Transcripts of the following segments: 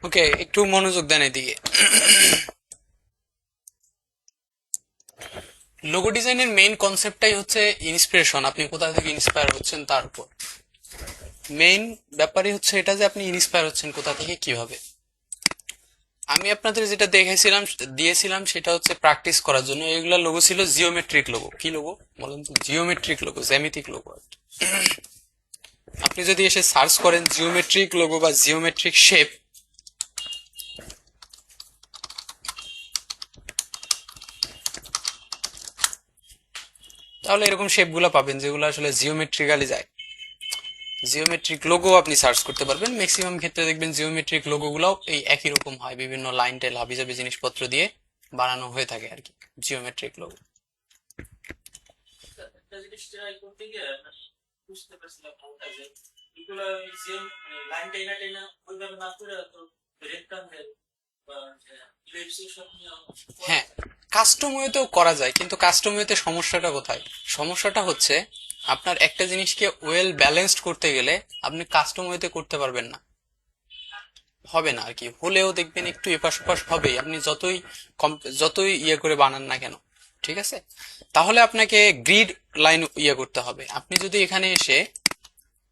ওকে, একটু মনোযোগ দেন এদিকে। লোগো ডিজাইনের মেইন কনসেপ্টটাই হচ্ছে ইন্সপিরেশন, আপনি কোথা থেকে ইন্সপায়ার হচ্ছেন তার উপর। মেইন ব্যাপারই হচ্ছে এটা যে আপনি ইন্সপায়ার হচ্ছেন কোথা থেকে, কিভাবে। আমি আপনাদের যেটা দেখেছিলাম দিয়েছিলাম সেটা হচ্ছে প্র্যাকটিস করার জন্য। এগুলা লোগো ছিল জিওমেট্রিক লোগো। কি লোগো বলেন তো? জিওমেট্রিক লোগো, জ্যামিতিক লোগো। আপনি যদি এসে সার্চ করেন জিওমেট্রিক লোগো বা জিওমেট্রিক শেপ, তাহলে এরকম শেপগুলো পাবেন যেগুলো আসলে জিওমেট্রিক্যালি যায়। জিওমেট্রিক লোগো আপনি সার্চ করতে পারবেন, ম্যাক্সিমাম ক্ষেত্রে দেখবেন জিওমেট্রিক লোগো গুলাও এই একই রকম হয়, বিভিন্ন লাইন টাইল হাবিজাবি জিনিসপত্র দিয়ে বানানো হয়ে থাকে আর কি জিওমেট্রিক লোগো। একটা জিনিস ট্রাই করতে গিয়ে বুঝতে পারছিলাম হালকা যে এগুলো যে লাইন টেনা টেনা ওইভাবে না করে তো রেক্টাঙ্গেল বা ইলিপসিস সব নিয়ে হ্যাঁ, কাস্টম ওয়েতেও করা যায়, কিন্তু কাস্টম ওয়েতে সমস্যাটা কোথায়? সমস্যাটা হচ্ছে আপনার একটা জিনিসকে ওয়েল ব্যালেন্সড করতে গেলে আপনি কাস্টম ওয়েতে করতে পারবেন না, হবে না আর কি। হলেও দেখবেন একটু এপাশ ওপাশ হবেই, আপনি যতই ইয়ে করে বানান না কেন। ঠিক আছে, তাহলে আপনাকে গ্রিড লাইন ইয়ে করতে হবে। আপনি যদি এখানে এসে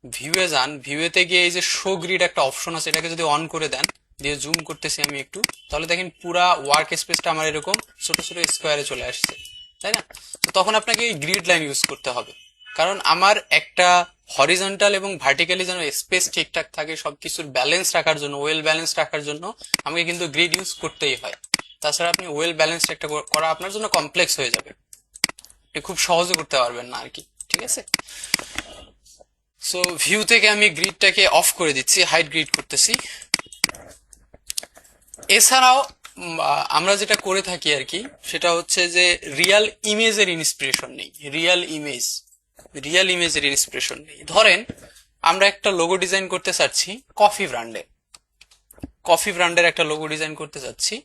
ভিউয়ে যান, ভিউতে গিয়ে এই যে শো গ্রিড একটা অপশন আছে, এটাকে যদি অন করে দেন, দিয়ে জুম করতেছি আমি একটু, তাহলে দেখেন পুরা ওয়ার্ক স্পেসটা আমার এরকম ছোট ছোট স্কোয়ারে চলে আসছে, তাই না? তো তখন আপনাকে এই গ্রিড লাইন ইউজ করতে হবে, কারণ আমার একটা হরিজন্টাল এবং ভার্টিক্যালি যেন স্পেস ঠিকঠাক থাকে, সবকিছুর ব্যালেন্স রাখার জন্য, ওয়েল ব্যালেন্স রাখার জন্য আমাকে কিন্তু গ্রিড ইউজ করতেই হয়। তাছাড়া আপনি ওয়েল ব্যালেন্স একটা করা আপনার জন্য কমপ্লেক্স হয়ে যাবে, আপনি খুব সহজে করতে পারবেন না আর কি। ঠিক আছে, সো ভিউ থেকে আমি গ্রিডটাকে অফ করে দিচ্ছি, হাইড গ্রিড করতেছি। এছাড়াও আমরা যেটা করে থাকি আর কি, সেটা হচ্ছে যে রিয়াল ইমেজের ইন্সপিরেশন নেই। রিয়াল ইমেজের ইন্সপিরেশন নেই। ধরেন আমরা একটা লোগো ডিজাইন করতে চাচ্ছি কফি ব্র্যান্ডের একটা লোগো ডিজাইন করতে চাচ্ছি,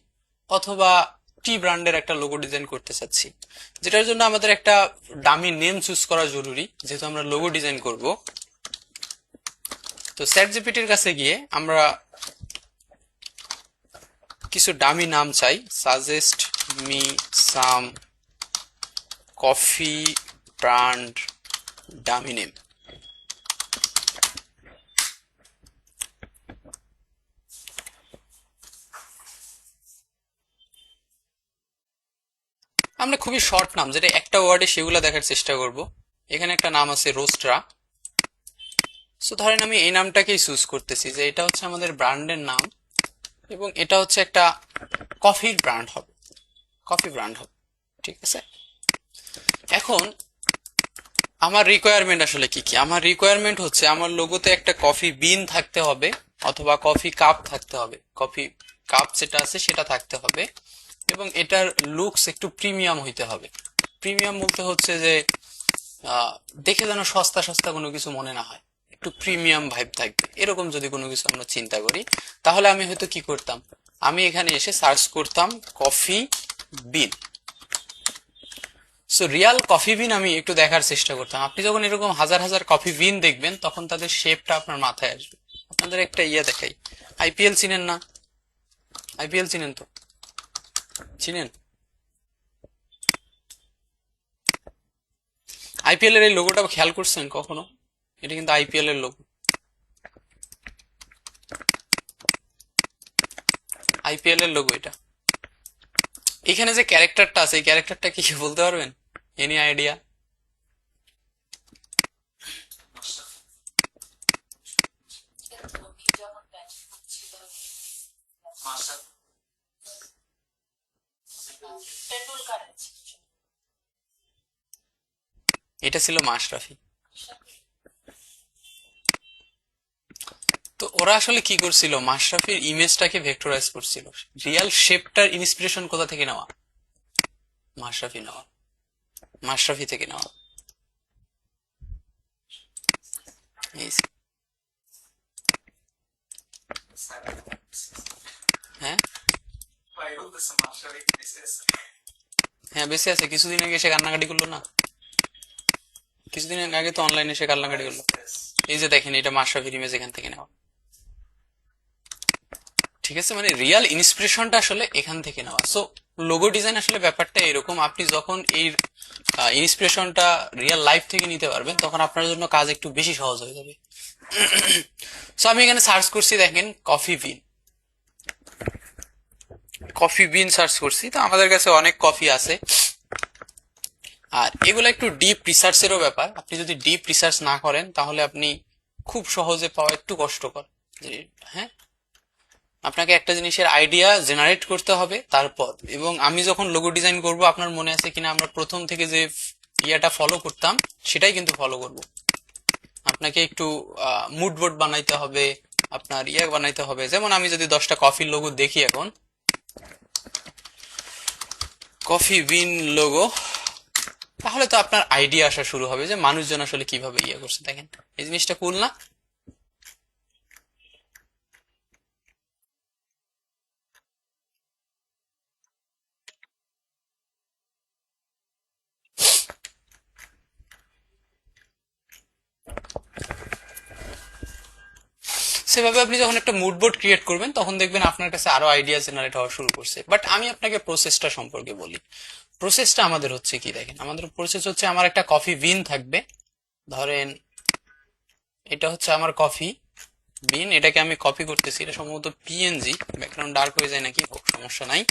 অথবা টি ব্র্যান্ডের একটা লোগো ডিজাইন করতে চাচ্ছি, যেটার জন্য আমাদের একটা ডামি নেম চুজ করা জরুরি, যেহেতু আমরা লোগো ডিজাইন করব। তো চ্যাট জিপিটির কাছে গিয়ে আমরা কিছু ডামি নাম চাই, suggest me some coffee brand dummy name. আমরা খুবই শর্ট নাম, যেটা একটা ওয়ার্ডে সেগুলো দেখার চেষ্টা করব। এখানে একটা নাম আছে রোস্টরা। সো ধরেন আমি এই নামটাকেই চুজ করতেছি, যে এটা হচ্ছে আমাদের ব্র্যান্ডের নাম এবং এটা হচ্ছে একটা কফির ব্র্যান্ড হবে, কফি ব্র্যান্ড হবে। ঠিক আছে, এখন আমার রিকোয়ারমেন্ট আসলে কি কি? আমার রিকোয়ারমেন্ট হচ্ছে আমার লোগোতে একটা কফি বিন থাকতে হবে, অথবা কফি কাপ থাকতে হবে। কফি কাপ যেটা আছে সেটা থাকতে হবে, এবং এটার লুকস একটু প্রিমিয়াম হইতে হবে। প্রিমিয়াম বলতে হচ্ছে যে দেখে যেন সস্তা সস্তা কোনো কিছু মনে না হয়, একটু প্রিমিয়াম ভাইব থাকবে, এরকম যদি কোনো কিছু আমরা চিন্তা করি, তাহলে আমি হয়তো কি করতাম, আমি এখানে এসে সার্চ করতাম কফি বিন। সো রিয়াল কফি বিন আমি একটু দেখার চেষ্টা করতাম। আপনি যখন এরকম হাজার হাজার কফি বিন দেখবেন, তখন তাদের শেপটা আপনার মাথায় আসবে। আপনাদের একটা ইয়ে দেখাই, আইপিএল চিনেন না? আইপিএল চিনেন তো? চিনেন? আইপিএল এর এই লোগোটা খেয়াল করছেন কখনো? এটা কিন্তু আইপিএল এর লোগো, আইপিএল এর লোগো এটা। এখানে যে ক্যারেক্টারটা আছে, এই ক্যারেক্টারটা কি বলতে পারবেন? Any idea? এটা ছিল মাশরাফি। তো ওরা আসলে কি করছিল, মাশরাফির ইমেজটাকে ভেক্টরাইজ করছিল। রিয়াল শেপটার ইন্সপিরেশন কোথা থেকে নেওয়া? মাশরাফি নেওয়া, মাশরাফি থেকে নেওয়া। হ্যাঁ হ্যাঁ, বেশি আছে। কিছুদিন আগে এসে কান্নাকাটি করলো না? কিছুদিন আগে তো অনলাইনে এসে কান্নাকাটি করলো। এই যে দেখেন, এটা মাশরাফির ইমেজ এখান থেকে নেওয়া। ঠিক আছে, মানে রিয়াল ইন্সপিরেশনটা আসলে এখান থেকে নেওয়া। সো লোগো ডিজাইন আসলে ব্যাপারটা এরকম, আপনি যখন এই ইন্সপিরেশনটা রিয়েল লাইফ থেকে নিতে পারবেন তখন আপনার জন্য কাজ একটু বেশি সহজ হয়ে যাবে। সো আমি এখানে সার্চ করছি, দেখেন কফি বিন, কফি বিন সার্চ করছি, তো আমাদের কাছে অনেক কফি আছে। আর এগুলো একটু ডিপ রিসার্চেরও ব্যাপার, আপনি যদি ডিপ রিসার্চ না করেন তাহলে আপনি খুব সহজে পাওয়া একটু কষ্টকর। হ্যাঁ, আপনাকে একটা জিনিসের আইডিয়া জেনারেট করতে হবে তারপর। এবং আমি যখন লোগো ডিজাইন করব, আপনার মনে আছে কিনা আমরা প্রথম থেকে যে ইয়াটা ফলো করতাম সেটাই কিন্তু ফলো করব। আপনাকে একটু মুড বোর্ড বানাইতে হবে, আপনার ইয়ে বানাইতে হবে। যেমন আমি যদি 10টা কফির লোগো দেখি, এখন কফি বিন লোগো, তাহলে তো আপনার আইডিয়া আসা শুরু হবে যে মানুষজন আসলে কিভাবে ইয়ে করছে। দেখেন এই জিনিসটা কুল না? সেভাবে আপনি যখন একটা মুড বোর্ড ক্রিয়েট করবেন তখন দেখবেন আপনার কাছে আরো আইডিয়া জেনারেট হওয়া শুরু করছে। বাট আমি আপনাকে প্রসেসটা সম্পর্কে বলি। প্রসেসটা আমাদের হচ্ছে কি, দেখেন আমাদের প্রসেস হচ্ছে, আমার একটা কফি বিন থাকবে, ধরেন এটা হচ্ছে আমার কফি বিন, এটাকে আমি কপি করতেছি, এটা সম্ভবত পিএনজি, ব্যাকগ্রাউন্ড ডার্ক হয়ে যায় নাকি, হোক সমস্যা নাই।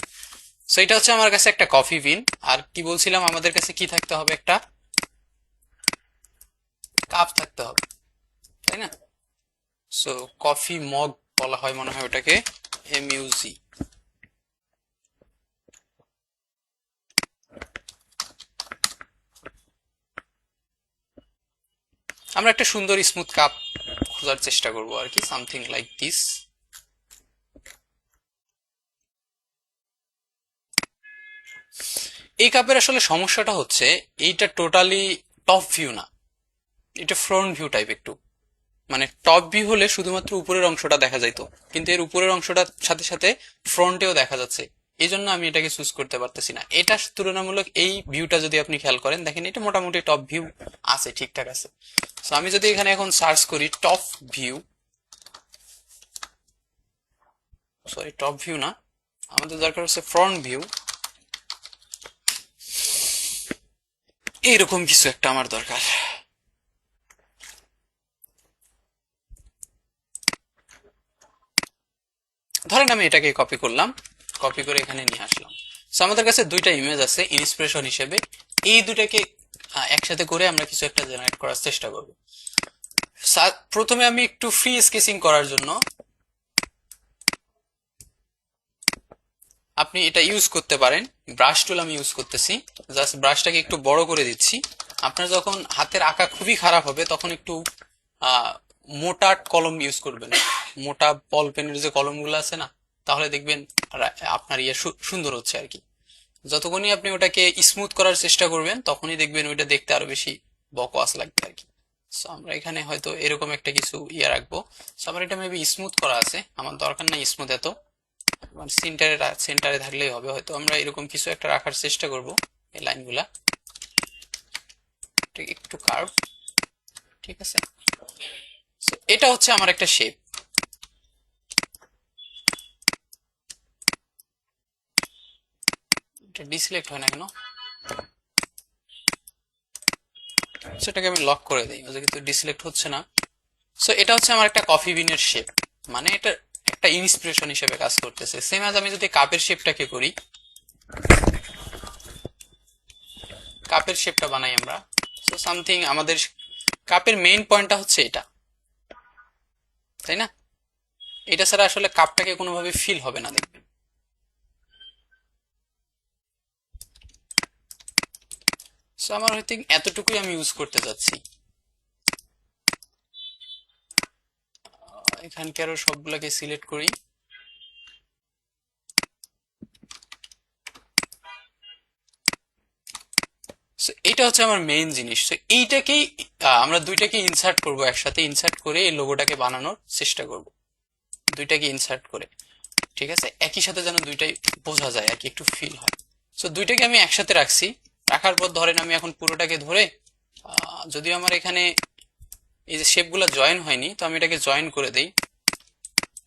সো এটা হচ্ছে আমার কাছে একটা কফি বিন। আর কি বলছিলাম, আমাদের কাছে কি থাকতে হবে, একটা কাপ থাকতে হবে, তাই না? সো কফি মগ বলা হয় মনে হয় ওটাকে, এমইউজি। আমরা একটা সুন্দর স্মুথ কাপ খোঁজার চেষ্টা করবো আর কি, সামথিং লাইক দিস। এই কাপের আসলে সমস্যাটা হচ্ছে এইটা টোটালি টপ ভিউ না, এটা ফ্রন্ট ভিউ টাইপ একটু। মানে টপ ভিউ হলে শুধুমাত্র উপরের অংশটা দেখা যাইতো, কিন্তু এর উপরের অংশটার সাথে সাথে ফ্রন্টেও দেখা যাচ্ছে। এই জন্য আমি এটাকে চুজ করতে পারতেছি না। এটা তুলনামূলক এই ভিউটা যদি আপনি খেয়াল করেন, দেখেন এটা মোটামুটি টপ ভিউ আছে, ঠিকঠাক আছে। তো আমি যদি এখানে এখন সার্চ করি top view, sorry top view না, আমাদের দরকার হচ্ছে ফ্রন্ট ভিউ, এইরকম কিছু একটা আমার দরকার। ধরেন আমি এটাকে কপি করলাম, কপি করে এখানে নিয়ে আসলাম। সো আমাদের কাছে দুইটা ইমেজ আছে ইন্সপিরেশন হিসেবে, এই দুটাকে একসাথে করে আমরা কিছু একটা জেনারেট করার চেষ্টা করব। প্রথমে আমি একটু ফ্রি স্কেচিং করার জন্য আপনি এটা ইউজ করতে পারেন, ব্রাশ টুল আমি ইউজ করতেছি। জাস্ট ব্রাশটাকে একটু বড় করে দিচ্ছি। আপনার যখন হাতের আঁকা খুবই খারাপ হবে তখন একটু আহ মোটা কলম ইউজ করবেন, মোটা বল পেনের যে কলমগুলো আছে না, তাহলে দেখবেন আপনার ইয়ে সুন্দর হচ্ছে আর কি। যতক্ষণই আপনি ওটাকে স্মুথ করার চেষ্টা করবেন তখনই দেখবেন ওইটা দেখতে আরো বেশি বকওয়াস লাগবে আর কি। সো আমরা এখানে হয়তো এরকম একটা কিছু ইয়ে রাখবো। সো আমার এটা মেবি স্মুথ করা আছে, আমার দরকার নাই স্মুথ এত, সেন্টারে সেন্টারে থাকলেই হবে। হয়তো আমরা এরকম কিছু একটা রাখার চেষ্টা করব, এই লাইনগুলা ঠিক একটু কার্ভ, ঠিক আছে। So, এটা হচ্ছে আমার একটা শেপ। এটা ডিসিলেক্ট হয় না কেন, সেটাকে আমি লক করে দিই, কিন্তু ডিসিলেক্ট হচ্ছে না। সো এটা হচ্ছে আমার একটা কফি বিনের শেপ, মানে এটা একটা ইন্সপিরেশন হিসেবে কাজ করতেছে। সেম আজ আমি যদি কাপের শেপটাকে করি, কাপের শেপটা বানাই আমরা। সো সামথিং আমাদের কাপের মেইন পয়েন্টটা হচ্ছে এটা, তাই না? এটা ছাড়া আসলে কাপটাকে কোনোভাবে ফিল হবে না, দেখবেন। সো আমার হয়তো এতটুকুই আমি ইউজ করতে যাচ্ছি। এখানকারও সবগুলোকে সিলেক্ট করি। সো এটা হচ্ছে আমার মেইন জিনিস। তো এইটাকেই আমরা দুইটাকে ইনসার্ট করব, একসাথে ইনসার্ট করে এই লোগোটাকে বানানোর চেষ্টা করব, দুইটাকে ইনসার্ট করে। ঠিক আছে, একই সাথে যেন দুইটাই বোঝা যায় আর কি, একটু ফিল হয়। সো দুইটাকে আমি একসাথে রাখছি, রাখার পর ধরেন আমি এখন পুরোটাকে ধরে, যদিও আমার এখানে এই যে শেপগুলো জয়েন হয়নি, তো আমি এটাকে জয়েন করে দেই।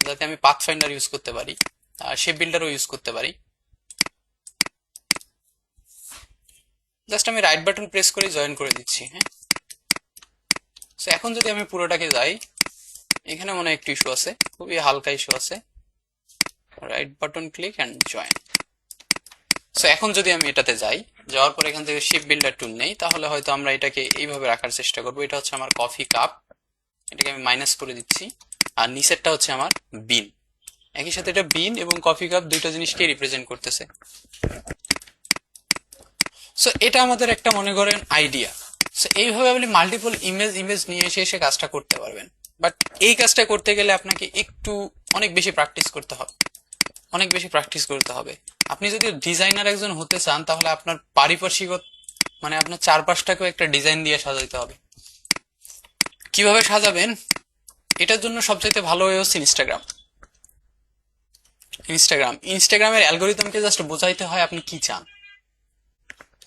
যাতে আমি পাথ ফাইন্ডার ইউজ করতে পারি, শেপ বিল্ডারও ইউজ করতে পারি। জাস্ট আমি রাইট বাটন প্রেস করে জয়েন করে দিচ্ছি। হ্যাঁ, সো এখন যদি আমি পুরোটাকে যাই, এখানে মনে হয় একটু ইস্যু আছে, খুবই হালকা ইস্যু আছে। Right button click and join. So এখন যদি আমি এটাতে যাই, যাওয়ার পর এখান থেকে শেপ বিল্ডার টুল নেই, তাহলে হয়তো আমরা এটাকে এইভাবে রাখার চেষ্টা করবো। এটা হচ্ছে আমার কফি কাপ, এটাকে আমি মাইনাস করে দিচ্ছি। আর নিচেরটা হচ্ছে আমার বিন। একই সাথে এটা বিন এবং কফি কাপ দুইটা জিনিসকে রিপ্রেজেন্ট করতেছে। সো এটা আমাদের একটা মনে করেন আইডিয়া। সো এইভাবে আপনি মাল্টিপল ইমেজ নিয়ে এসে কাজটা করতে পারবেন। বাট এই কাজটা করতে গেলে আপনাকে একটু অনেক বেশি প্র্যাকটিস করতে হবে, অনেক বেশি প্র্যাকটিস করতে হবে। আপনি যদি ডিজাইনার একজন হতে চান, তাহলে আপনার পারিপার্শ্বিক মানে আপনার চারপাশটাকেও একটা ডিজাইন দিয়ে সাজাইতে হবে। কিভাবে সাজাবেন, এটার জন্য সবচাইতে ভালো ওয়ে হচ্ছে ইনস্টাগ্রামের অ্যালগোরিদমকে জাস্ট বোঝাইতে হয় আপনি কি চান,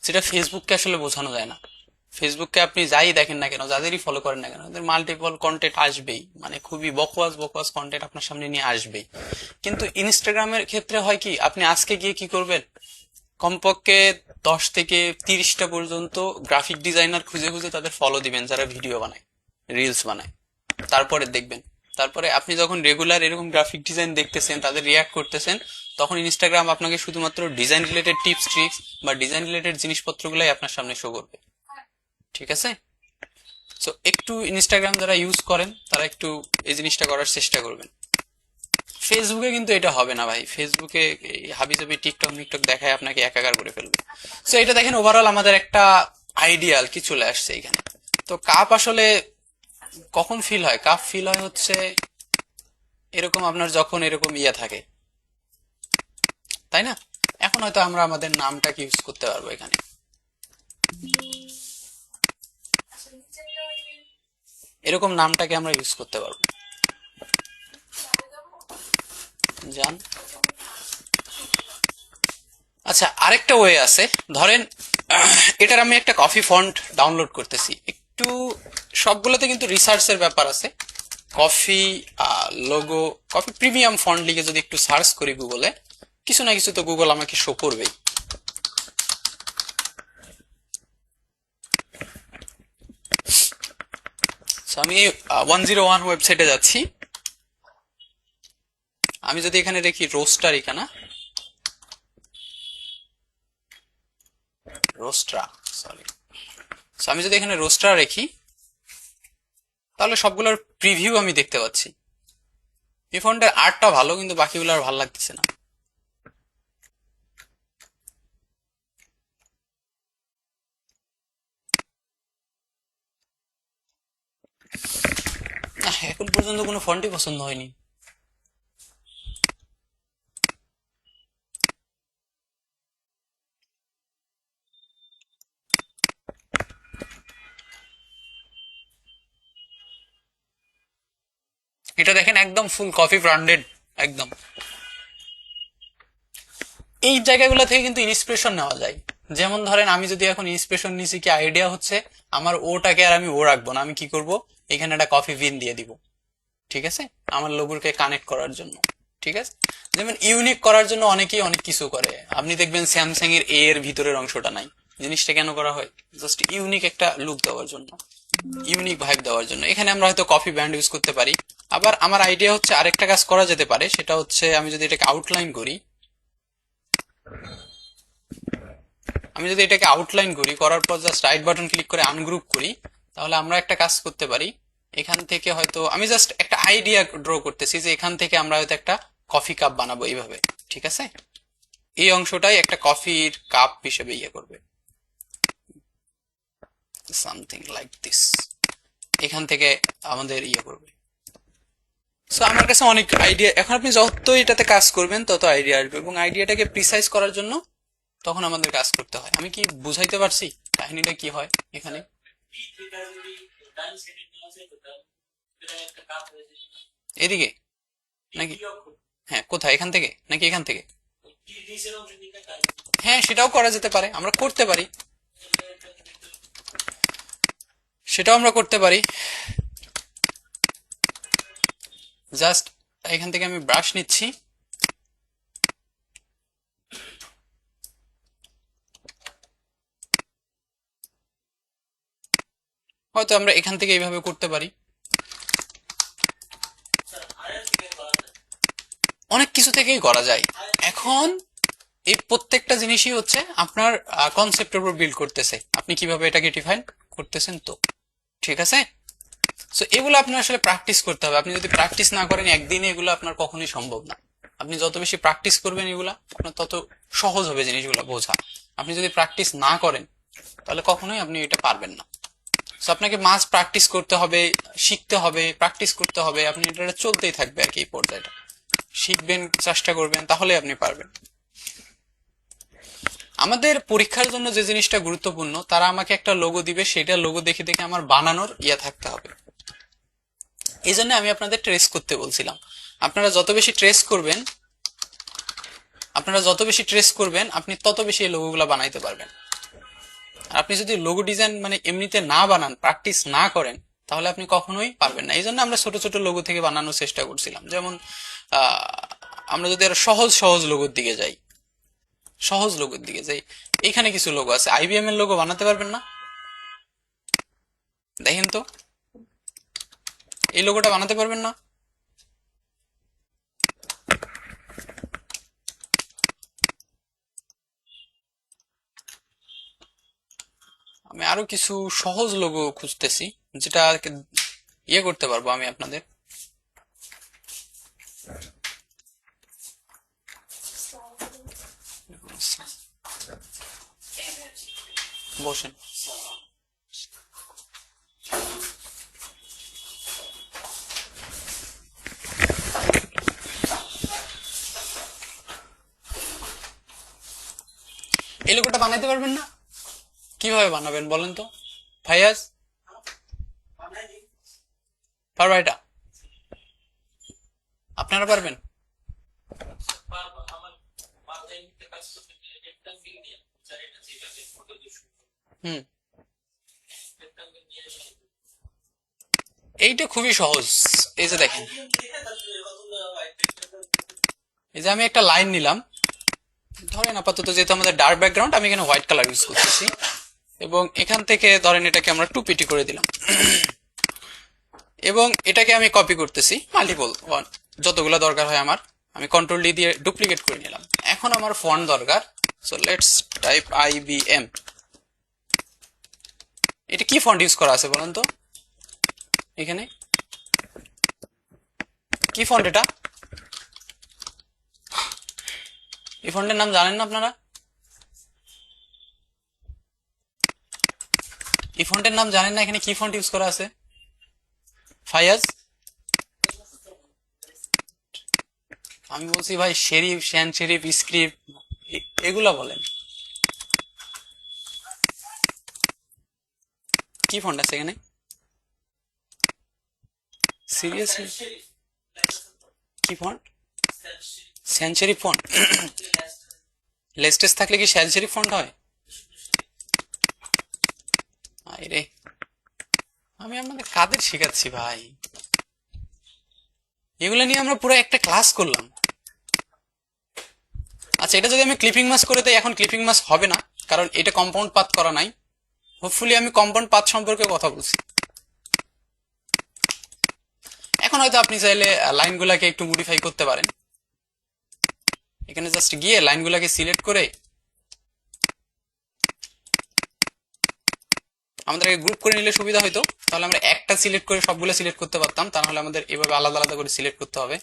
যেটা ফেসবুককে আসলে বোঝানো যায় না। ফেসবুককে আপনি যাই দেখেন না কেন, যাদেরই ফলো করেন না কেন, ওদের মাল্টিপল কন্টেন্ট আসবেই, মানে খুবই বকওয়াস কন্টেন্ট আপনার সামনে নিয়ে আসবেই। কিন্তু ইনস্টাগ্রামের ক্ষেত্রে হয় কি, আপনি আজকে গিয়ে কি করবেন, কমপক্ষে 10 থেকে 30টা পর্যন্ত গ্রাফিক ডিজাইনার খুঁজে খুঁজে তাদের ফলো দিবেন, যারা ভিডিও বানায়, রিলস বানায়। তারপরে দেখবেন, তারপরে আপনি যখন রেগুলার এরকম গ্রাফিক ডিজাইন দেখতেছেন, তাদের রিয়াক্ট করতেছেন, তখন ইনস্টাগ্রাম আপনাকে শুধুমাত্র ডিজাইন রিলেটেড টিপস ট্রিক্স বা ডিজাইন রিলেটেড জিনিসপত্রগুলাই আপনার সামনে শো করবে। ঠিক আছে? সো একটু ইনস্টাগ্রাম যারা ইউজ করেন তারা একটু এই জিনিসটা করার চেষ্টা করবেন। ফেসবুকে কিন্তু এটা হবে না ভাই, ফেসবুকে হাবিজাবি টিকটক দেখায় আপনাকে একাকার করে ফেলবে। সো এটা দেখেন, ওভারঅল আমাদের একটা আইডিয়াল কি চলে আসছে এখানে। তো কাপ আসলে কখন ফিল হয়, কাপ ফিল হয় হচ্ছে এরকম আপনার যখন এরকম ইয়ে থাকে, তাই না? এখন হয়তো আমরা আমাদের নামটাকে ইউজ করতে পারবো এখানে। এরকম নামটাকে আমরা ইউজ করতে পারবো। জান, আচ্ছা আরেকটা ওয়ে আছে। ধরেন এটার আমি একটা কফি ফন্ট ডাউনলোড করতেছি, একটু সবগুলোতে কিন্তু রিসার্চের ব্যাপার আছে। Coffee logo, coffee premium font লিখে যদি একটু সার্চ করি গুগলে, কিছু না কিছু তো গুগল আমাকে শো করবেই। আমি 101 ওয়েবসাইটে যাচ্ছি। আমি যদি এখানে দেখি রোস্টার, এখানে রোস্ট্রা, সরি। আমি যদি এখানে রোস্টার রেখি, তাহলে সবগুলোর প্রিভিউ আমি দেখতে পাচ্ছি। এই ফন্টের আর্টটা ভালো, কিন্তু বাকিগুলো আর ভালো লাগতেছে না। এখন পর্যন্ত কোনো ফন্টই পছন্দ হয়নি। এটা দেখেন একদম ফুল কফি ব্র্যান্ডেড একদম। এই জায়গাগুলো থেকে কিন্তু ইন্সপিরেশন নেওয়া যায়। যেমন ধরেন আমি যদি এখন ইন্সপিরেশন নিছি, কি আইডিয়া হচ্ছে আমার ওটাকে আর আমি ও রাখবো না, আমি কি করব, এখানে একটা কফি বিন দিয়ে দিব। ঠিক আছে, আমার লোগোকে কানেক্ট করার জন্য। ঠিক আছে, যেমন ইউনিক করার জন্য অনেকেই অনেক কিছু করে। আপনি দেখবেন স্যামসাং এর এ এর ভিতরের অংশটা নাই। জিনিসটা কেন করা হয়, জাস্ট ইউনিক একটা লুক দেওয়ার জন্য, ইউনিক ভাইব দেওয়ার জন্য। এখানে আমরা হয়তো কফি ব্র্যান্ড ইউজ করতে পারি। আবার আমার আইডিয়া হচ্ছে আরেকটা কাজ করা যেতে পারে, সেটা হচ্ছে আমি যদি এটাকে আউটলাইন করি, করার পর জাস্ট রাইট বাটন ক্লিক করে আনগ্রুপ করি, তাহলে আমরা একটা কাজ করতে পারি। এখান থেকে হয়তো আমি জাস্ট একটা আইডিয়া ড্র করতেছি যে এখান থেকে আমরা হয়তো একটা কফি কাপ বানাবো এইভাবে। ঠিক আছে, এই অংশটাই একটা কফির কাপ হিসেবে ইয়ে করবে, সামথিং লাইক দিস। এখান থেকে আমাদের ইয়ে করবে। সো আমার কাছে অনেক আইডিয়া, এখন আপনি যত এটাতে কাজ করবেন তত আইডিয়া আসবে, এবং আইডিয়াটাকে প্রিসাইজ করার জন্য তখন আমাদের কাজ করতে হয়। আমি কি বুঝাইতে পারছি কাহিনীটা কি হয় এখানে? এদিকে নাকি? হ্যাঁ, কোথায়, এখান থেকে নাকি এখান থেকে? হ্যাঁ, সেটাও করা যেতে পারে, আমরা করতে পারি, সেটাও আমরা করতে পারি। জাস্ট এখান থেকে আমি ব্রাশ নিচ্ছি। হয়তো আমরা এখান থেকে এইভাবে করতে পারি, অনেক কিছু থেকেই করা যায়। এখন এই প্রত্যেকটা জিনিসই হচ্ছে আপনার কনসেপ্টের উপর বিল্ড করতেছে, আপনি কিভাবে এটাকে ডিফাইন করতেছেন। তো ঠিক আছে, সো এগুলো আপনার আসলে প্র্যাকটিস করতে হবে। আপনি যদি প্র্যাকটিস না করেন একদিনে এগুলো আপনার কখনোই সম্ভব না। আপনি যত বেশি প্র্যাকটিস করবেন এগুলা, আপনার তত সহজ হবে জিনিসগুলো বোঝা। আপনি যদি প্র্যাকটিস না করেন তাহলে কখনোই আপনি এটা পারবেন না। সো আপনাকে মাস প্র্যাকটিস করতে হবে, শিখতে হবে, প্র্যাকটিস করতে হবে। আপনি এটা চলতেই থাকবে আর কি। এই পর্যায়টা শিখবেন, চেষ্টা করবেন, তাহলে আপনি পারবেন। আমাদের পরীক্ষার জন্য যে জিনিসটা গুরুত্বপূর্ণ, তারা আমাকে একটা লোগো দিবে, সেটা লোগো দেখে দেখে আমার বানানোর ইয়া থাকতে হবে। এই জন্য আমি আপনাদের ট্রেস করতে বলছিলাম। আপনারা যত বেশি ট্রেস করবেন, আপনি তত বেশি এই লোগোগুলো বানাইতে পারবেন। আর আপনি যদি লোগো ডিজাইন মানে এমনিতে না বানান, প্র্যাকটিস না করেন, তাহলে আপনি কখনোই পারবেন না। এই জন্য আমরা ছোট ছোট লোগো থেকে বানানোর চেষ্টা করছিলাম। যেমন আমরা যদি আরো সহজ সহজ লোগোর দিকে যাই, এখানে কিছু লোগো আছে। আইবিএম এর লোগো বানাতে পারবেন না? দেখেন তো, এই লোগোটা বানাতে পারবেন না? আমি আরো কিছু সহজ লোগো খুঁজতেছি, যেটা ইয়ে করতে পারবো আমি আপনাদের। বসেন। এই লোগোটা বানাইতে পারবেন না? কিভাবে বানাবেন বলেন তো ভাইয়াজ? পারবা এটা? আপনারা পারবেন? হুম, এইটা খুবই সহজ। এই যে দেখেন, এই যে আমি একটা লাইন নিলাম, ধরেন আপাতত যেহেতু আমাদের ডার্ক ব্যাকগ্রাউন্ড, আমি এখানে হোয়াইট কালার ইউজ করতেছি, এবং এখান থেকে ধরেন এটাকে আমরা 2 পিটি করে দিলাম, এবং এটাকে আমি কপি করতেছি মাল্টিপল ওয়ান, যতগুলো দরকার হয় আমার। আমি কন্ট্রোল ডি দিয়ে ডুপ্লিকেট করে নিলাম। এখন আমার ফন্ট দরকার, সো লেটস টাইপ IBM। এটা কি ফন্ট ইউজ করা আছে বলেন তো? এখানে কি ফন্ট এটা? এই ফন্টের নাম জানেন না আপনারা? এই ফন্টের নাম জানেন না? এখানে কি ফন্ট ইউজ করা আছে ফায়াজ? আমি বলছি ভাই শেরিফ, শ্যান শেরিফ, স্ক্রিপ্ট, এগুলা বলেন। কি ফন্ট আছে এখানে? সিরিয়াসলি কি ফন্ট? শ্যান শেরিফ ফন্ট? লেস্টেস থাকলে কি শ্যান শেরিফ ফন্ট হয়? আরে আমি আপনাদের কাদের শেখাচ্ছি ভাই? এগুলো নিয়ে আমরা পুরো একটা ক্লাস করলাম। আচ্ছা, এটা যদি আমি ক্লিপিং মাস্ক করে দেই, এখন ক্লিপিং মাস্ক হবে না, কারণ এটা কম্পাউন্ড পাথ করা নাই। হোপফুলি আমি কম্পাউন্ড পাথ সম্পর্কে কথা বলছি। এখন হয়তো আপনি চাইলে লাইনগুলোকে একটু মডিফাই করতে পারেন। এখানে জাস্ট গিয়ে লাইনগুলোকে সিলেক্ট করে আমাদের গ্রুপ করে নিলে সুবিধা হতো। তাহলে আমরা একটা সিলেক্ট করে সবগুলো সিলেক্ট করতে পারতাম, তা নাহলে আমাদের এভাবে আলাদা আলাদা করে সিলেক্ট করতে হবে।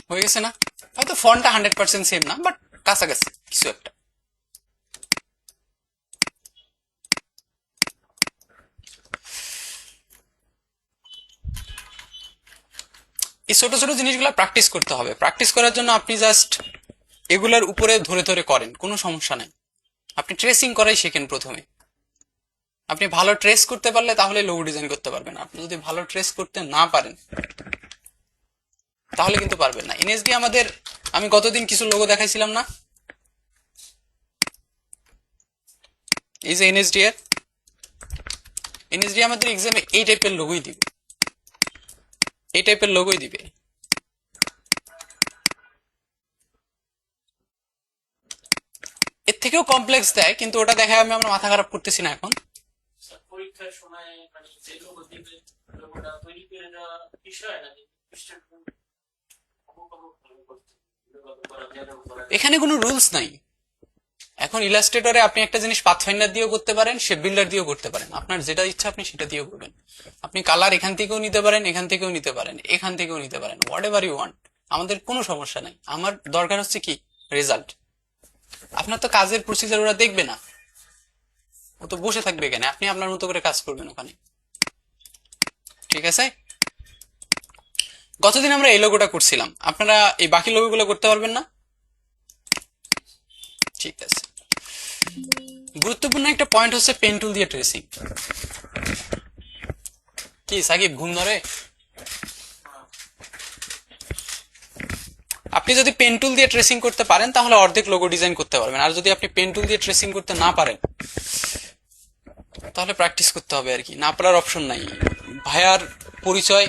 হয়ে গেছে না? হয়তো ফন্টটা 100% সেম না, বাট কাছাকাছি কিছু একটা। এই ছোট ছোট জিনিসগুলো প্র্যাকটিস করতে হবে। প্র্যাকটিস করার জন্য আপনি জাস্ট এগুলার উপরে ধরে ধরে করেন, কোনো সমস্যা নাই। আপনি ট্রেসিং করাই শেখেন প্রথমে। আপনি ভালো ট্রেস করতে পারলে তাহলে লোগো ডিজাইন করতে পারবেন। আপনি যদি ভালো ট্রেস করতে না পারেন তাহলে কিন্তু পারবেন না। এনএসডি আমাদের, আমি গতদিন কিছু লোগো দেখাইছিলাম না? এই যে এনএসডি আমাদের এক্সামে এই টাইপের লোগোই দিবে, এই টাইপের লোগোই দিবে। এর থেকেও কমপ্লেক্স দেয়, কিন্তু ওটা দেখায় আমরা মাথা খারাপ করতেছি না এখন। স্যার, পরীক্ষার সময় মানে যে লোক দিবে লোকটা তৈরি করে দেওয়া বিষয় নাকি স্টুডেন্ট অমুক অমুক ভাবে করতে এভাবে করা যায়, এভাবে করা যায়। এখানে কোনো রুলস নাই। এখন ইলাস্ট্রেটরে আপনি একটা জিনিস পাথফাইন্ডার দিয়েও করতে পারেন, শেপ বিল্ডার দিয়েও করতে পারেন, আপনার যেটা ইচ্ছা আপনি সেটা দিয়েও করবেন। আপনি কালার এখান থেকেও নিতে পারেন, এখান থেকেও নিতে পারেন, এখান থেকেও নিতে পারেন, হোয়াট এভার ইউ ওয়ান্ট। আমাদের কোনো সমস্যা নাই, আমার দরকার হচ্ছে কি রেজাল্ট। আপনার তো কাজের প্রসিজার ওরা দেখবে না, ও তো বসে থাকবে কেন, আপনি আপনার মতো করে কাজ করবেন ওখানে। ঠিক আছে, গতদিন আমরা এই লোগোটা করছিলাম, আপনারা এই বাকি লোগোগুলো করতে পারবেন না? ঠিক আছে। গুরুত্বপূর্ণ একটা পয়েন্ট হচ্ছে পেন টুল দিয়ে ট্রেসিং। কি সাকিব ঘুম ধরে? আপনি যদি পেন টুল দিয়ে ট্রেসিং করতে পারেন তাহলে অর্ধেক লোগো ডিজাইন করতে পারবেন, আর যদি আপনি পেন টুল দিয়ে ট্রেসিং করতে না পারেন তাহলে প্র্যাকটিস করতে হবে আর কি, না পারার অপশন নাই। ভাইয়ার পরিচয়,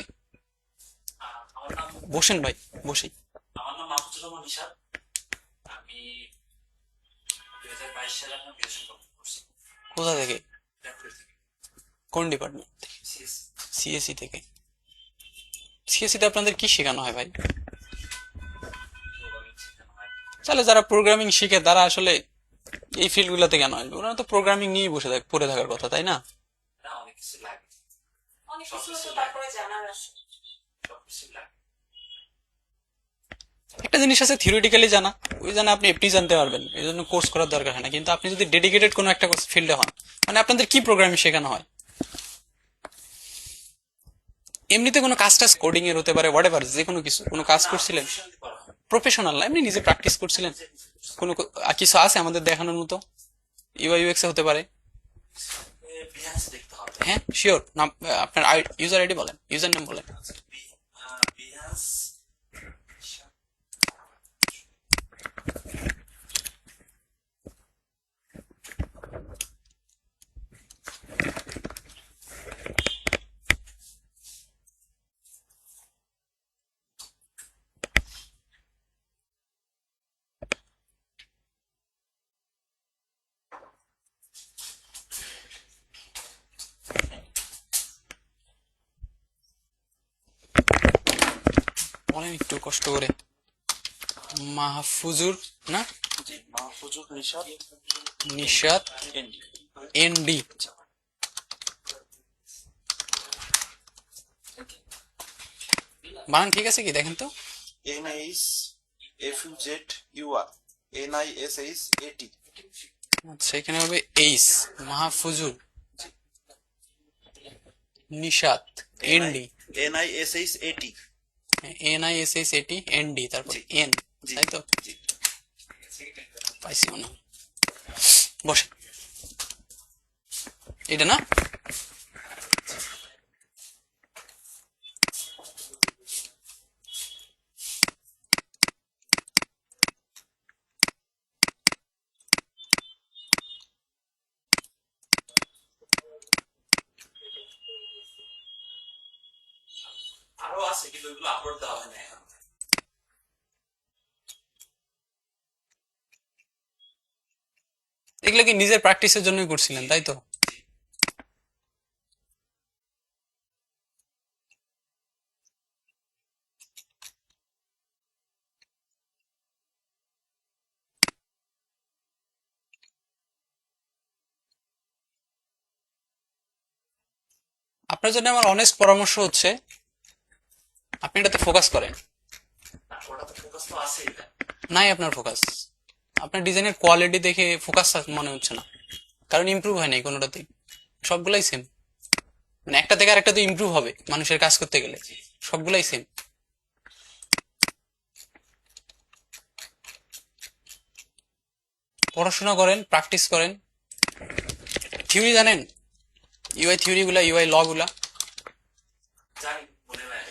আমার নাম বসেন ভাই, বসেই। আমার নাম মাহফুজুর রহমান নিশাদ। আমি 2022 সালে আমার গ্রাজুয়েশন কমপ্লিট করছি কোথা থেকে? ল্যাবরেটরি থেকে, কোন ডিপার্টমেন্ট? সিএসসি। সিএসসি থেকে। সিএসসি তে আপনাদের কি শেখানো হয় ভাই? প্রোগ্রামিং শেখানো হয়। তাহলে যারা প্রোগ্রামিং শিখে তারা আসলে এই ফিল্ড গুলোতে কেন আসবে? ওরা তো প্রোগ্রামিং নিয়েই বসে পড়ে থাকার কথা, তাই না? না, অনেক কিছু লাগে, অনেক কিছু তো তারপরে জানার আছে। সবকিছু লাগে। একটা জিনিস আছে থিওরিটিক্যালি জানা, ওই জানা আপনি এমনি জানতে পারবেন, এই জন্য কোর্স করার দরকার হয় না। কিন্তু আপনি যদি ডেডিকেটেড কোনো একটা ফিল্ডে হন, মানে আপনাদের কি প্রোগ্রামিং শেখানো হয়? এমনিতে কোনো কাজ টাজ কোডিং এর হতে পারে, হোয়াট এভার, যে কোনো কিছু, কোনো কাজ করছিলেন প্রফেশনালি করা হয়। প্রফেশনাল না, এমনি নিজে প্র্যাকটিস করছিলেন? কোনো কিছু আছে আমাদের দেখানোর মতো? ইউআই ইউএক্স এ হতে পারে। বিহান্স দেখতে হবে। হ্যাঁ শিওর, নাম আপনার ইউজার আইডি বলেন, ইউজার নেম বলেন। বিহান্স বলেন একটু কষ্ট করে। মাহফুজুর না, জি, মাহফুজুর নিশাদ নিশাত এনডি। এনডি। বানান ঠিক আছে কি দেখেন তো? NISFUZUR NISHAT আচ্ছা, এখানে হবে এইস, Mahfuzur Nishat N D, NISHAT NISHAT N D, তারপর জি। এন, জি। তাই তো? জি। পাইছি মনে হয়। বসে, এটা না? আরো আছে কিন্তু ওইগুলো আপলোড দেওয়া হয় না এখন। এগুলো কি নিজের প্র্যাকটিসের জন্যই করছিলেন, তাই তো? আপনার জন্য আমার অনেস্ট পরামর্শ হচ্ছে আপনি এটাতে ফোকাস করেন। না, ওটা তো ফোকাস তো আছেই না। নাই আপনার ফোকাস, আপনার ডিজাইনের কোয়ালিটি দেখে ফোকাস মনে হচ্ছে না, কারণ ইমপ্রুভ হয় নাই কোনোটাতেই, সবগুলাই সেম। মানে একটা থেকে আরেকটা তো ইমপ্রুভ হবে মানুষের কাজ করতে গেলে, সবগুলাই সেম। পড়াশোনা করেন, প্র্যাকটিস করেন। থিওরি জানেন? ইউআই থিওরি গুলা, ইউআই ল গুলা, জানি, মনে হয়।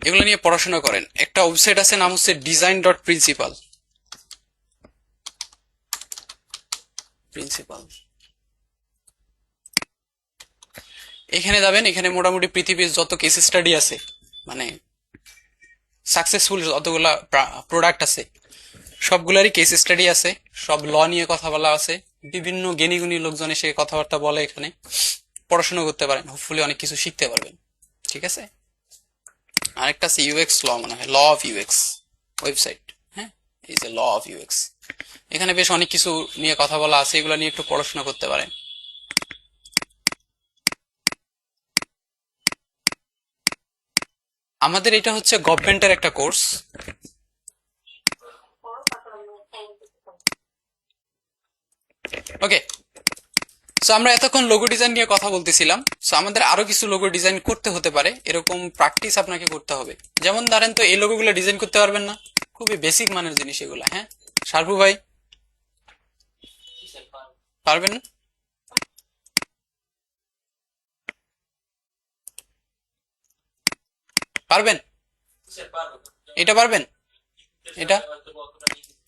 এগুলো নিয়ে পড়াশোনা করেন। একটা ওয়েবসাইট আছে, নাম হচ্ছে ডিজাইন ডট প্রিন্সিপাল। প্রিন্সিপাল। এখানে যাবেন, এখানে মোটামুটি পৃথিবীর যত কেস স্টাডি আছে, মানে সাকসেসফুল যতগুলা প্রোডাক্ট আছে সবগুলারই কেস স্টাডি আছে, সব ল নিয়ে কথা বলা আছে, বিভিন্ন জ্ঞানী গুণী লোকজন এসে কথাবার্তা বলে, এখানে পড়াশোনা করতে পারেন, হোপফুলি অনেক কিছু শিখতে পারবেন। ঠিক আছে, আরেকটা আছে ইউএক্স ল, মনে হয় ল অফ ইউএক্স ওয়েবসাইট। হ্যাঁ, এই যে ল অফ ইউএক্স, এখানে বেশ অনেক কিছু নিয়ে কথা বলা আছে, এগুলো নিয়ে একটু পড়াশোনা করতে পারেন। আমাদের এটা হচ্ছে গভর্নমেন্টের একটা কোর্স। পড়ো, তারপর আমরা পরবর্তীতে করবো। ওকে, সো আমরা এতক্ষণ লোগো ডিজাইন নিয়ে কথা বলতেছিলাম। সো আমাদের আরো কিছু লোগো ডিজাইন করতে হতে পারে, এরকম প্র্যাকটিস আপনাকে করতে হবে। যেমন ধরেন, তো এই লোগোগুলো ডিজাইন করতে পারবেন না, খুবই বেসিক মানের জিনিস এগুলা। হ্যাঁ, শারফু ভাই স্যার পারবো। পারবেন না? পারবেন? স্যার পারবো। এটা পারবেন? এটা হয়তো অতটা নিখুঁত।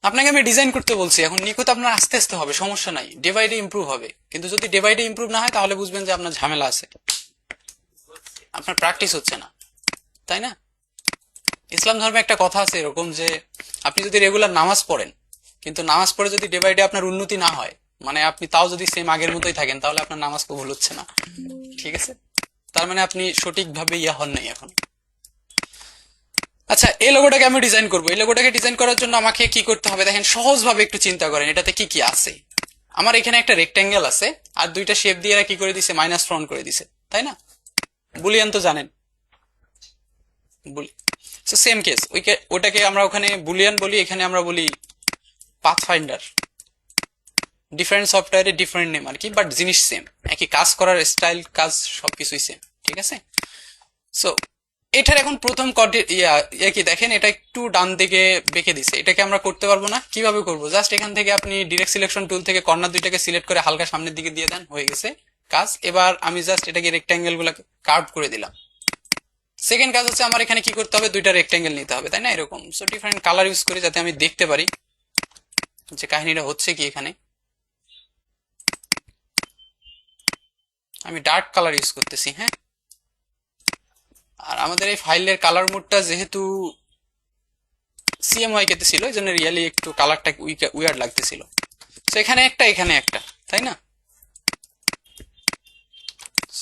আপনাকে আমি ডিজাইন করতে বলছি, এখন নিখুঁত আপনার আস্তে আস্তে হবে, সমস্যা নাই, ডে বাই ডে ইমপ্রুভ হবে। কিন্তু যদি ডে বাই ডে ইমপ্রুভ না হয় তাহলে বুঝবেন যে আপনার ঝামেলা আছে, আপনার প্র্যাকটিস হচ্ছে না, তাই না? ইসলাম ধর্মে একটা কথা আছে এরকম যে আপনি যদি রেগুলার নামাজ পড়েন, কিন্তু নামাজ পড়ে যদি ডে বাই ডে আপনার উন্নতি না হয়, মানে আপনি তাও যদি সেম আগের মতোই থাকেন, তাহলে আপনার নামাজ কবুল হচ্ছে না। ঠিক আছে, তার মানে আপনি সঠিকভাবে ইয়া হন নাই এখন। আচ্ছা, এই লোগোটাকে আমি ডিজাইন করবো। এই লোগোটাকে ডিজাইন করার জন্য আমাকে কি করতে হবে দেখেন, সহজভাবে একটু চিন্তা করেন এটাতে কি কি আছে। আমার এখানে একটা রেক্টেঙ্গেল আছে, আর দুইটা শেপ দিয়ে এরা কি করে দিছে, মাইনাস ফ্রন্ট করে দিছে, তাই না? বুলিয়ান তো জানেন, সেম কেস, ওটাকে আমরা ওখানে বুলিয়ান বলি, এখানে আমরা বলি পাথফাইন্ডার। ডিফারেন্ট সফটওয়্যারে ডিফারেন্ট নেম আর কি, বাট জিনিস সেম, একই কাজ করার স্টাইল, কাজ সবকিছুই সেম। ঠিক আছে, সো এটার এখন প্রথম কি দেখেন, এটা একটু ডান দিকে বেঁকে দিছে, এটাকে আমরা করতে পারবো না। কিভাবে করবো, জাস্ট এখান থেকে আপনি ডিরেক্ট সিলেকশন টুল থেকে কর্নার দুইটাকে সিলেক্ট করে হালকা সামনের দিকে দিয়ে দেন, হয়ে গেছে কাজ। এবার আমি জাস্ট এটাকে রেক্ট্যাঙ্গেল গুলাকে কার্ভ করে দিলাম। সেকেন্ড কাজ হচ্ছে আমার এখানে কি করতে হবে, দুইটা রেক্ট্যাঙ্গেল নিতে হবে, তাই না? এরকম, সো ডিফারেন্ট কালার ইউজ করি যাতে আমি দেখতে পারি যে কাহিনীটা হচ্ছে কি। এখানে আমি ডার্ক কালার ইউজ করতেছি। হ্যাঁ, আর আমাদের এই ফাইলের কালার মোডটা যেহেতু সিএমওয়াই কে ছিল, এই জন্য রিয়েলি একটু কালারটা উইয়ার্ড লাগতেছিল। তো এখানে একটা, এখানে একটা, তাই না?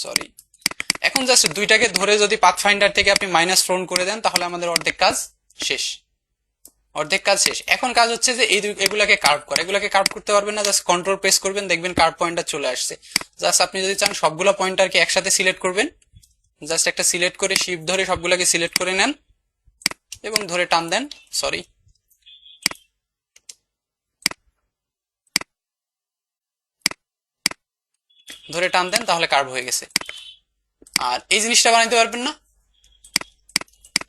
সরি, এখন জাস্ট দুইটাকে ধরে যদি পাথফাইন্ডার থেকে আপনি মাইনাস ফ্রন্ট করে দেন, তাহলে আমাদের অর্ধেক কাজ শেষ, অর্ধেক কাজ শেষ। এখন কাজ হচ্ছে যে এগুলাকে কার্ভ করা। এগুলাকে কার্ভ করতে পারবেন না, জাস্ট কন্ট্রোল প্রেস করবেন, দেখবেন কার্ভ পয়েন্টার চলে আসছে। জাস্ট আপনি যদি চান সবগুলা পয়েন্টারকে একসাথে সিলেক্ট করবেন, জাস্ট একটা সিলেক্ট করে শিফট ধরে সবগুলাকে সিলেক্ট করে নেন এবং ধরে টান দেন, সরি, ধরে টান দেন, তাহলে কার্ভ হয়ে গেছে। আর এই জিনিসটা বানাইতে পারবেন না,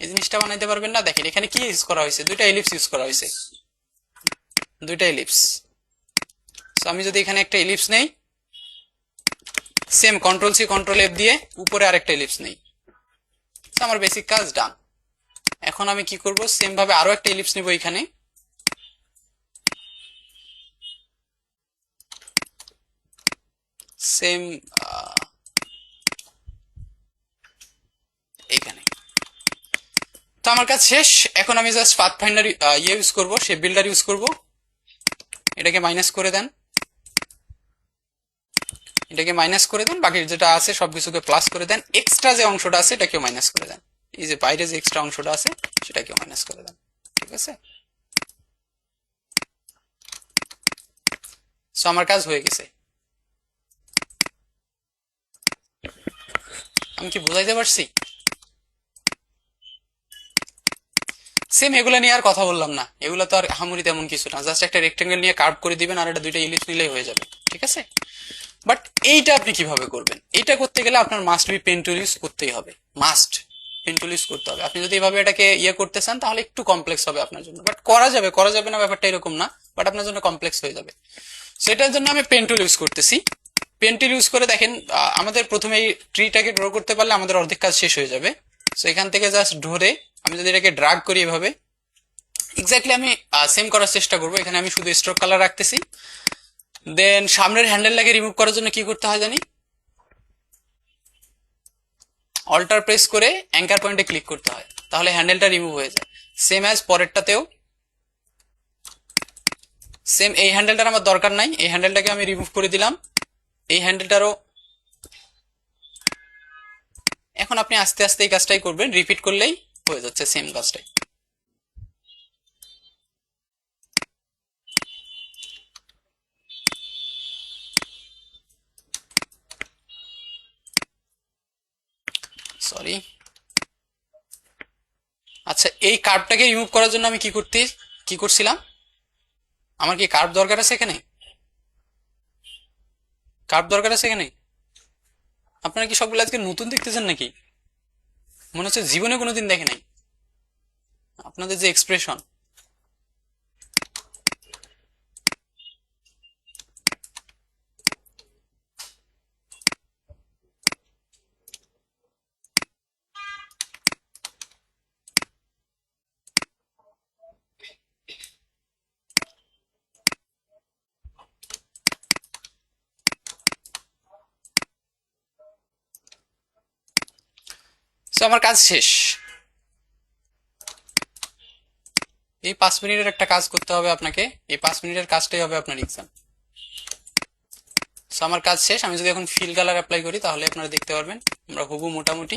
এই জিনিসটা বানাইতে পারবেন না। দেখেন এখানে কি ইউজ করা হয়েছে, দুইটা এলিপস ইউজ করা হয়েছে, দুইটা এলিপস। সো আমি যদি এখানে একটা এলিপস নেই, same control c control f দিয়ে উপরে আরেকটা এলিপস নেই, আমার বেসিক কাজ ডান। এখন আমি কি করব, সেম ভাবে আরো একটা এলিপস নিব এখানে, সেম এইখানে। তো আমার কাজ শেষ। এখন আমি জাস্ট পাথফাইন্ডার ইউজ করব, শেপ বিল্ডার ইউজ করব। এটাকে মাইনাস করে দেন, এটাকে মাইনাস করে দেন, বাকি যেটা আছে সবকিছুকে প্লাস করে দেন। এক্সট্রা যে অংশটা আছে এটাকেও মাইনাস করে দেন, এই যে বাইরে যে এক্সট্রা অংশটা আছে সেটাকেও মাইনাস করে দেন। ঠিক আছে, সো আমার কাজ হয়ে গেছে। আমি কি বুঝাইতে পারছি? সেম এগুলা নিয়ে আর কথা বললাম না, এগুলা তো আর হামুরি তেমন কিছু না, জাস্ট একটা রেক্টেঙ্গেল নিয়ে কার্ভ করে দিবেন আর এটা দুইটা ইলিপস নিলেই হয়ে যাবে। ঠিক আছে, বাট এইটা আপনি কিভাবে করবেন, এইটা করতে গেলে আপনার must be pen tool use করতেই হবে, মাস্ট পেন টুল ইউজ করতে হবে। আপনি যদি এভাবে এটাকে করতে চান তাহলে একটু কমপ্লেক্স হবে আপনার জন্য, বাট করা যাবে, করা যাবে না ব্যাপারটা এরকম না, বাট আপনার জন্য কমপ্লেক্স হয়ে যাবে। সেটার জন্য আমি পেন টুল ইউজ করতেছি। পেন টুল ইউজ করে দেখেন, আমাদের প্রথমে এই ট্রিটাকে ড্র করতে পারলে আমাদের অর্ধেক কাজ শেষ হয়ে যাবে। সো এখান থেকে জাস্ট ধরে আমি যদি এটাকে ড্রাগ করি এভাবে, এক্স্যাক্টলি আমি সেম করার চেষ্টা করবো। এখানে আমি শুধু স্ট্রোক কালার রাখতেছি, দেন সামনের হ্যান্ডেলটাকে রিমুভ করার জন্য কি করতে হয় জানি, অল্টার প্রেস করে অ্যাঙ্কার পয়েন্টে ক্লিক করতে হয়, তাহলে হ্যান্ডেলটা রিমুভ হয়ে যায়। সেম অ্যাজ পরেরটাতেও সেম, এই হ্যান্ডেলটার আমার দরকার নাই, এই হ্যান্ডেলটাকে আমি রিমুভ করে দিলাম। এই হ্যান্ডেলটারও এখন আপনি আস্তে আস্তে এই কাজটাই করবেন, রিপিট করলেই হয়ে যাচ্ছে সেম কাজটাই। সরি। আচ্ছা, এই কার্ভটাকে রিমুভ করার জন্য আমি কি করছিলাম, আমার কি কার্ভ দরকার আছে এখানে, কার্ভ দরকার আছে এখানে? আপনারা কি সবগুলো আজকে নতুন দেখতেছেন নাকি? মনে হচ্ছে জীবনে কোনোদিন দেখে নাই আপনাদের যে এক্সপ্রেশন। তো আমার কাজ শেষ। এই 5 মিনিটের একটা কাজ করতে হবে আপনাকে, এই 5 মিনিটের কাজটাই হবে আপনার এক্সাম। সো আমার কাজ শেষ। আমি যদি এখন ফিল কালার অ্যাপ্লাই করি তাহলে আপনারা দেখতে পারবেন আমরা হুবু মোটামুটি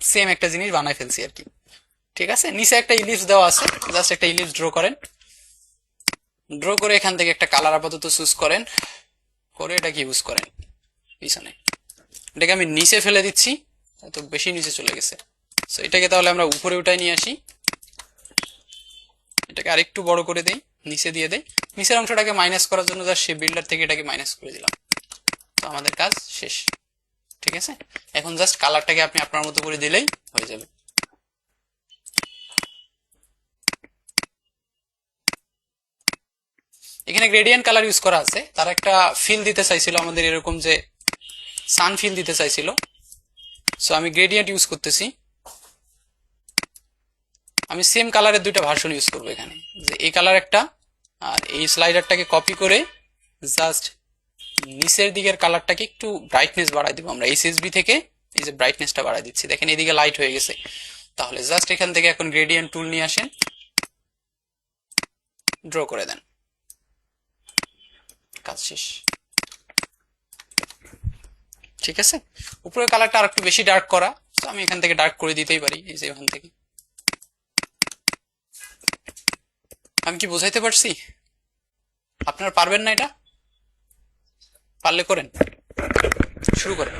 সেম একটা জিনিস বানাই ফেলছি আর কি। ঠিক আছে, নিচে একটা ইলিপস দেওয়া আছে, জাস্ট একটা ইলিপস ড্র করেন। ড্র করে এখান থেকে একটা কালার আপাতত চুজ করেন, করে এটাকে ইউজ করেন পিছনে। এটাকে আমি নিচে ফেলে দিচ্ছি, তো বেশি নিচে চলে গেছে। সো এটাকে তাহলে আমরা উপরে উঠাই নিয়ে আসি, এটাকে আরেকটু বড় করে দেই, নিচে দিয়ে দেই। নিচের অংশটাকে মাইনাস করার জন্য জাস্ট সেই বিল্ডার থেকে এটাকে মাইনাস করে দিলাম। তো আমাদের কাজ শেষ। ঠিক আছে, এখন জাস্ট কালারটাকে আপনি আপনার মতো করে দিলেই হয়ে যাবে। এখানে গ্রেডিয়েন্ট কালার ইউজ করা আছে, তারা একটা ফিল দিতে চাইছিল আমাদের এরকম যে সান ফিল দিতে চাইছিল। সো আমি গ্রেডিয়েন্ট ইউজ করতেছি। আমি সেম কালারের দুইটা ভার্সন ইউজ করবো এখানে, যে এই কালার একটা, আর এই স্লাইডারটাকে কপি করে জাস্ট নিচের দিকের কালারটাকে একটু ব্রাইটনেস বাড়াই দিব আমরা। এইচএসবি থেকে এই যে ব্রাইটনেসটা বাড়াই দিচ্ছি, দেখেন এদিকে লাইট হয়ে গেছে। তাহলে জাস্ট এখান থেকে এখন গ্রেডিয়েন্ট টুল নিয়ে আসেন, ড্র করে দেন, কাজ শেষ। ঠিক আছে, উপরের কালারটা আর একটু বেশি ডার্ক করা, তো আমি এখান থেকে ডার্ক করে দিতেই পারি, এই যে এখান থেকে। আমি কি বোঝাইতে পারছি? আপনারা পারবেন না এটা? পারলে করেন, শুরু করেন।